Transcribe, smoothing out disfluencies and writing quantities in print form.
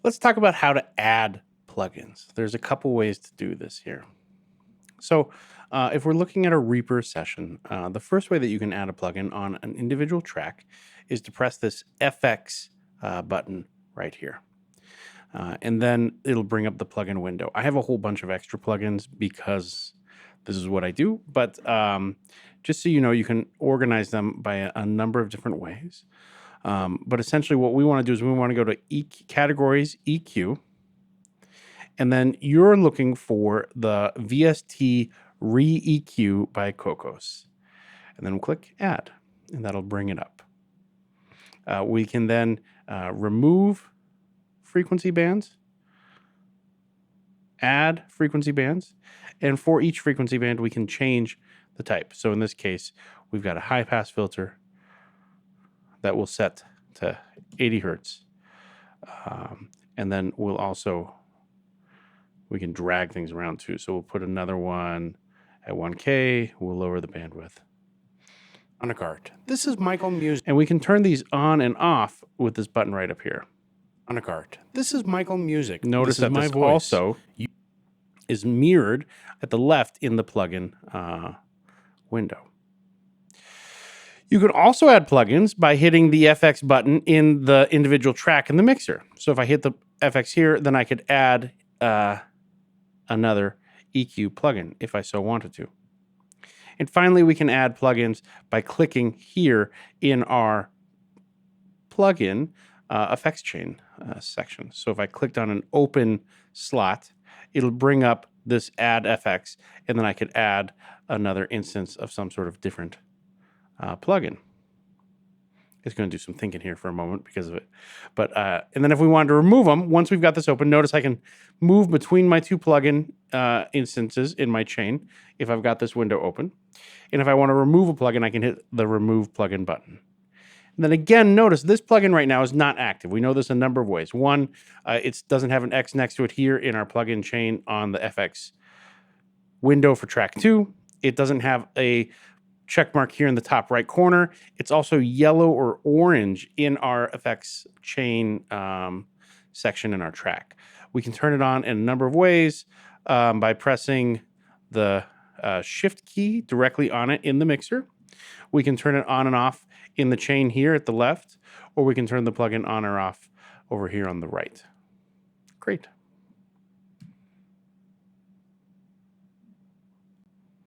Let's talk about how to add plugins. There's a couple ways to do this here. So if we're looking at a Reaper session, the first way that you can add a plugin on an individual track is to press this FX button right here. And then it'll bring up the plugin window. I have a whole bunch of extra plugins because this is what I do. But just so you know, you can organize them by a number of different ways. But essentially what we want to do is we want to go to categories, EQ, and then you're looking for the VST Re-EQ by Cocos. And then we'll click Add, and that'll bring it up. We can then remove frequency bands, add frequency bands, and for each frequency band, we can change the type. So in this case, we've got a high-pass filter that will set to 80 hertz. And then we'll also, we can drag things around too. So we'll put another one at 1K. We'll lower the bandwidth. Anacart. This is Michael Music. And we can turn these on and off with this button right up here. Anacart. This is Michael Music. Notice that this also is mirrored at the left in the plugin window. You can also add plugins by hitting the FX button in the individual track in the mixer. So if I hit the FX here, then I could add another EQ plugin if I so wanted to. And finally, we can add plugins by clicking here in our plugin effects chain section. So if I clicked on an open slot, it'll bring up this add FX, and then I could add another instance of some sort of different plugin. It's going to do some thinking here for a moment because of it. But and then if we wanted to remove them, once we've got this open, notice I can move between my two plugin instances in my chain if I've got this window open. And if I want to remove a plugin, I can hit the remove plugin button. And then again, notice this plugin right now is not active. We know this a number of ways. One, it doesn't have an X next to it here in our plugin chain on the FX window for track 2. It doesn't have a check mark here in the top right corner. It's also yellow or orange in our effects chain section in our track. We can turn it on in a number of ways by pressing the shift key directly on it in the mixer. We can turn it on and off in the chain here at the left, or we can turn the plugin on or off over here on the right. Great.